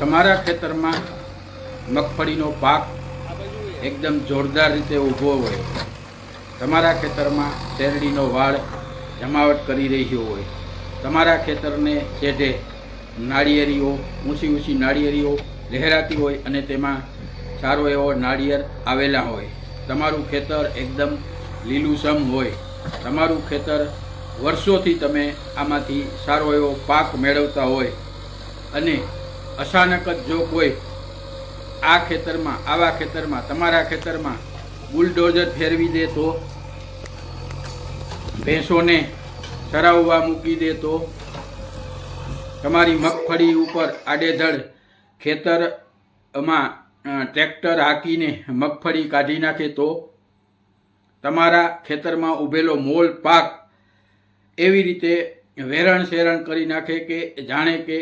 તમારા ખેતરમાં મગફળીનો પાક એકદમ જોરદાર રીતે ઊભો હોય, તમારા ખેતરમાં શેરડીનો વાળ જમાવટ કરી રહ્યો હોય, તમારા ખેતરને છેડે નાળિયેરીઓ ઊંચી ઊંચી નાળિયેરીઓ લહેરાતી હોય અને તેમાં સારો એવો નાળિયેર આવેલા હોય, તમારું ખેતર એકદમ લીલુંછમ હોય, તમારું ખેતર વર્ષોથી તમે આમાંથી સારો એવો પાક મેળવતા હોય અને અચાનક જ જો કોઈ આ ખેતરમાં આવા ખેતરમાં તમારા ખેતરમાં બુલડોઝર ફેરવી દે તો, ભેંસોને ચરાવવા મૂકી દે તો, તમારી મગફળી ઉપર આડેધડ ખેતરમાં ટ્રેક્ટર હાંકીને મગફળી કાઢી નાખે તો, તમારા ખેતરમાં ઊભેલો મોલ પાક એવી રીતે વેરણ શેરણ કરી નાખે કે જાણે કે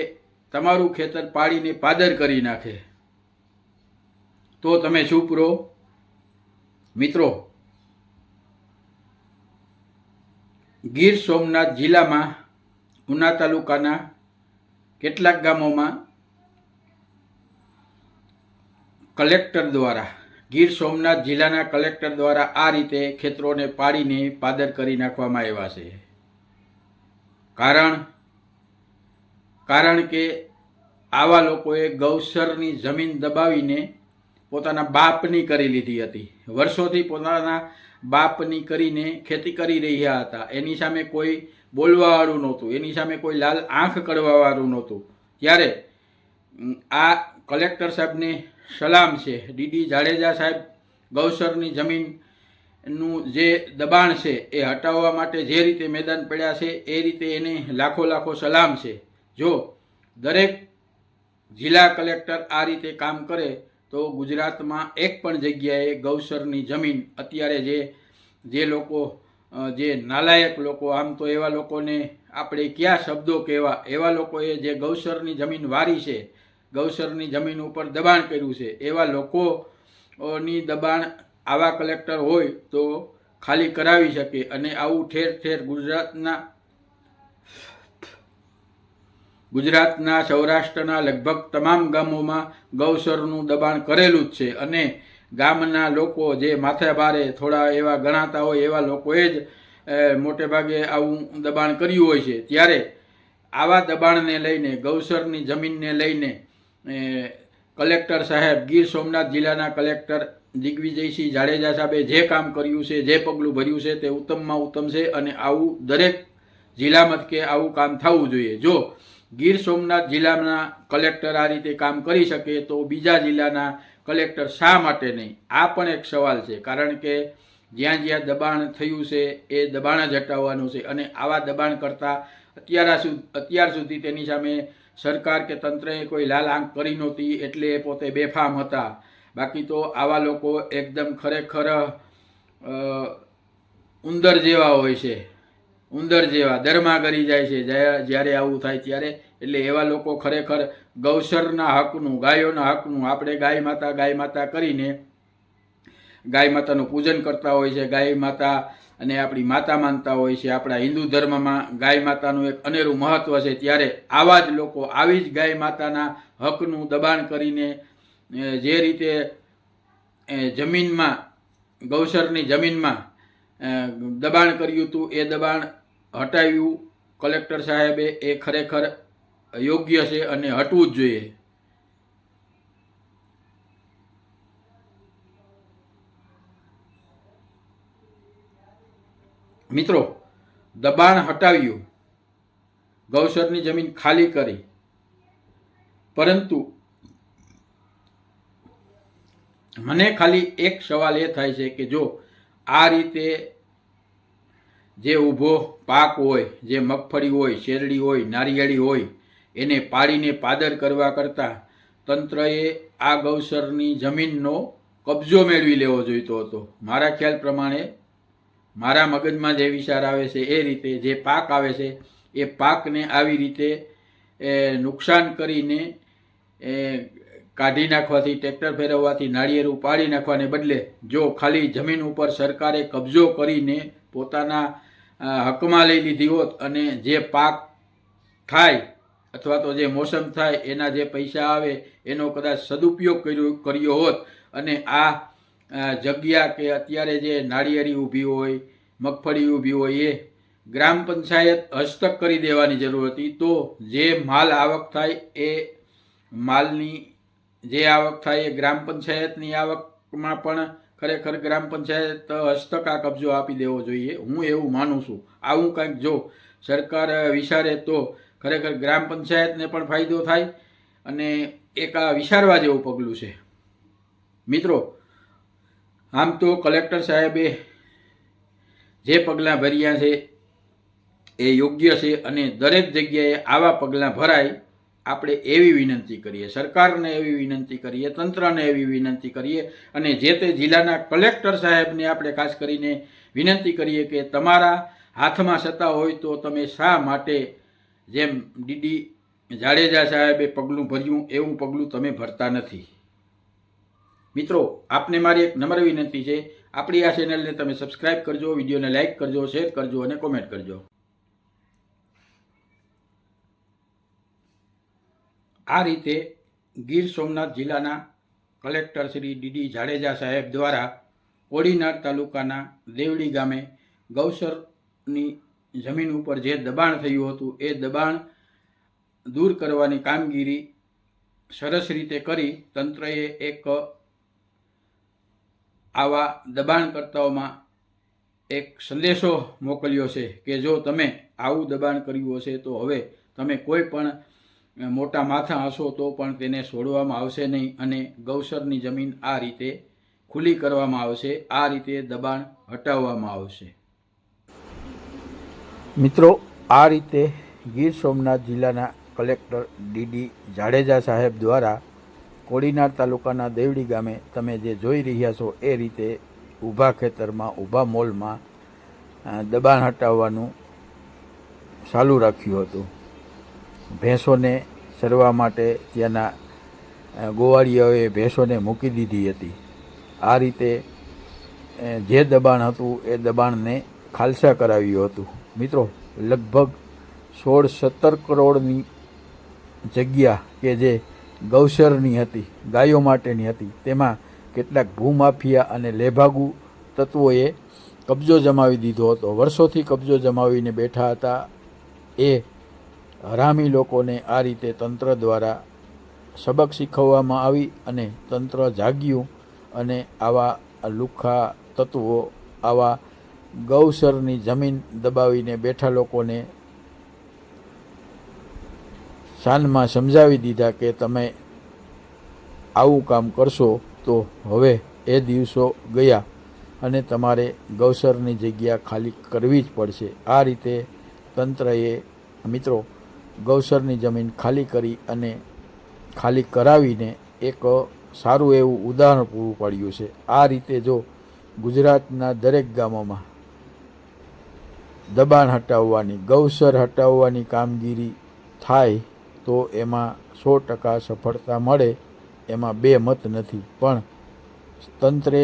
તમારું ખેતર પાડીને પાદર કરી નાખે, તો તમે ચૂપ રહો? મિત્રો, ગીર સોમનાથ જિલ્લામાં ઉના તાલુકાના કેટલાક ગામોમાં કલેક્ટર દ્વારા ગીર સોમનાથ જિલ્લાના કલેક્ટર દ્વારા આ રીતે ખેતરોને પાડીને પાદર કરી નાખવામાં આવ્યા છે. કારણ કે આવા લોકોએ ગૌચરની જમીન દબાવીને પોતાના બાપની કરી લીધી હતી. વર્ષોથી પોતાના બાપની કરીને ખેતી કરી રહ્યા હતા. એની સામે કોઈ બોલવાવાળું નહોતું, એની સામે કોઈ લાલ આંખ કડવાવાળું નહોતું. ત્યારે આ કલેક્ટર સાહેબને સલામ છે. ડીડી જાડેજા સાહેબ ગૌચરની જમીનનું જે દબાણ છે એ હટાવવા માટે જે રીતે મેદાન પડ્યા છે એ રીતે એને લાખો સલામ છે. જો દરેક જિલ્લા કલેક્ટર આ રીતે કામ કરે તો ગુજરાતમાં એક પણ જગ્યાએ ગૌચરની જમીન અત્યારે જે લોકો જે નાલાયક લોકો, આમ તો એવા લોકોને આપણે કયા શબ્દો કહેવા, એવા લોકોએ જે ગૌચરની જમીન વારી છે, ગૌચરની જમીન ઉપર દબાણ કર્યું છે, એવા લોકોની દબાણ આવા કલેક્ટર હોય તો ખાલી કરાવી શકે. અને આવું ઠેર ઠેર ગુજરાતના સૌરાષ્ટ્રના લગભગ તમામ ગામોમાં ગૌચરનું દબાણ કરેલું જ છે. અને ગામના લોકો જે માથે ભારે થોડા એવા ગણાતા હોય એવા લોકોએ જ મોટે ભાગે આવું દબાણ કર્યું હોય છે. ત્યારે આવા દબાણને લઈને, ગૌચરની જમીનને લઈને કલેક્ટર સાહેબ, ગીર સોમનાથ જિલ્લાના કલેક્ટર દિગ્વિજયસિંહ જાડેજા સાહેબે જે કામ કર્યું છે, જે પગલું ભર્યું છે તે ઉત્તમમાં ઉત્તમ છે. અને આવું દરેક જિલ્લામાં કે આવું કામ થવું જોઈએ. જો ગીર સોમનાથ જિલ્લાના કલેક્ટર આ રીતે કામ કરી શકે તો બીજા જિલ્લાના કલેક્ટર શા માટે નહીં? આ પણ એક સવાલ છે. કારણ કે જ્યાં દબાણ થયું છે એ દબાણ જ હટાવવાનું છે. અને આવા દબાણ કરતાં અત્યાર સુધી તેની સામે સરકાર કે તંત્રએ કોઈ લાલ આંખ કરી નહોતી, એટલે એ પોતે બેફામ હતા. બાકી તો આવા લોકો એકદમ ખરેખર ઉંદર જેવા હોય છે, ઉંદર જેવા દરમાં ગરી જાય છે જ્યારે આવું થાય ત્યારે. એટલે એવા લોકો ખરેખર ગૌચરના હકનું, ગાયોના હકનું, આપણે ગાય માતા કરીને ગાય માતાનું પૂજન કરતા હોય છે, ગાય માતા અને આપણી માતા માનતા હોય છે. આપણા હિન્દુ ધર્મમાં ગાય માતાનું એક અનેરું મહત્વ છે. ત્યારે આવા જ લોકો આવી જ ગાય માતાના હકનું દબાણ કરીને જે રીતે જમીનમાં, ગૌચરની જમીનમાં દબાણ કર્યું હતું એ દબાણ હટાવ્યું કલેક્ટર સાહેબે, એ ખરેખર યોગ્ય છે અને હટવું જ જોઈએ. મિત્રો, દબાણ હટાવ્યું, ગૌચરની જમીન ખાલી કરી, પરંતુ મને ખાલી એક સવાલ એ થાય છે કે જો આ રીતે જે ઊભો પાક હોય, જે મગફળી હોય, શેરડી હોય, નારિયેળી હોય, એને પાડીને પાદર કરવા કરતાં તંત્રએ આ ગૌચરની જમીનનો કબજો મેળવી લેવો જોઈતો હતો. મારા ખ્યાલ પ્રમાણે, મારા મગજમાં જે વિચાર આવે છે એ રીતે જે પાક આવે છે એ પાકને આવી રીતે નુકસાન કરીને કાઢી નાખવાથી, ટ્રેક્ટર ફેરવવાથી, નાળિયેર પાડી નાખવાને બદલે જો ખાલી જમીન ઉપર સરકારે કબજો કરીને પોતાના હકમાં લઈ લીધી હોત અને જે પાક થાય અથવા તો જે મોસમ થાય એના જે પૈસા આવે એનો કદાચ સદુપયોગ કર્યો હોત અને આ જગ્યા કે અત્યારે જે નાળિયેરી ઊભી હોય, મગફળી ઊભી હોય, એ ગ્રામ પંચાયત હસ્તક કરી દેવાની જરૂર હતી. તો જે માલ આવક થાય એ માલની જે આવક થાય એ ગ્રામ પંચાયતની આવકમાં પણ ખરેખર ગ્રામ પંચાયત હસ્તક આ કબજો આપી દેવો જોઈએ. હું એવું માનું છું. આવું કંઈક જો સરકાર વિચારે તો ખરેખર ગ્રામ પંચાયતને પણ ફાયદો થાય અને એક આ વિચારવા જેવું પગલું છે. મિત્રો, આમ તો કલેક્ટર સાહેબે જે પગલાં ભર્યા છે એ યોગ્ય છે અને દરેક જગ્યાએ આવા પગલાં ભરાય આપણે એવી વિનંતી કરીએ, સરકારને એવી વિનંતી કરીએ, તંત્રને એવી વિનંતી કરીએ અને જે તે જિલ્લાના કલેક્ટર સાહેબને આપણે ખાસ કરીને વિનંતી કરીએ કે તમારા હાથમાં સત્તા હોય તો તમે શા માટે જેમ ડીડી જાડેજા સાહેબે પગલું ભર્યું એવું પગલું તમે ભરતા નથી. મિત્રો, આપને મારી એક નમ્ર વિનંતી છે, આપણી આ ચેનલને તમે સબસ્ક્રાઇબ કરજો, વિડીયોને લાઇક કરજો, શેર કરજો અને કોમેન્ટ કરજો. આ રીતે ગીર સોમનાથ જિલ્લાના કલેક્ટર શ્રી ડીડી જાડેજા સાહેબ દ્વારા કોડીનાર તાલુકાના દેવડી ગામે ગૌસરની જમીન ઉપર જે દબાણ થયું હતું એ દબાણ દૂર કરવાની કામગીરી સરસ રીતે કરી તંત્રએ એક આવા દબાણકર્તાઓમાં એક સંદેશો મોકલ્યો છે કે જો તમે આવું દબાણ કર્યું હશે તો હવે તમે કોઈ પણ મોટા માથા હશો તો પણ તેને છોડવામાં આવશે નહીં અને ગૌસરની જમીન આ રીતે ખુલ્લી કરવામાં આવશે, આ રીતે દબાણ હટાવવામાં આવશે. મિત્રો, આ રીતે ગીર સોમનાથ જિલ્લાના કલેક્ટર ડીડી જાડેજા સાહેબ દ્વારા કોડીનાર તાલુકાના દેવડી ગામે તમે જે જોઈ રહ્યા છો એ રીતે ઊભા ખેતરમાં, ઊભા મોલમાં દબાણ હટાવવાનું ચાલુ રાખ્યું હતું. ભેંસોને ચરવા માટે ત્યાંના ગોવાળિયાઓએ ભેંસોને મૂકી દીધી હતી. આ રીતે જે દબાણ હતું એ દબાણને ખાલસા કરાવ્યું હતું. મિત્રો, લગભગ 16-17 કરોડની જગ્યા કે જે ગૌચરની હતી, ગાયો માટેની હતી, તેમાં કેટલાક ભૂમાફિયા અને લેભાગુ તત્વોએ કબજો જમાવી દીધો હતો. વર્ષોથી કબજો જમાવીને બેઠા હતા. એ હરામી લોકોને આ રીતે તંત્ર દ્વારા સબક શીખવવામાં આવી અને તંત્ર જાગ્યું અને આવા લુખ્ખા તત્વો, આવા ગૌસરની જમીન દબાવીને બેઠા લોકોને શાનમાં સમજાવી દીધા કે તમે આવું કામ કરશો તો હવે એ દિવસો ગયા અને તમારે ગૌસરની જગ્યા ખાલી કરવી જ પડશે. આ રીતે તંત્રએ મિત્રો ગૌસરની જમીન ખાલી કરી અને ખાલી કરાવીને એક સારું એવું ઉદાહરણ પૂરું પાડ્યું છે. આ રીતે જો ગુજરાતના દરેક ગામોમાં દબાણ હટાવવાની, ગૌસર હટાવવાની કામગીરી થાય તો એમાં 100% સફળતા મળે, એમાં બે મત નથી. પણ તંત્રે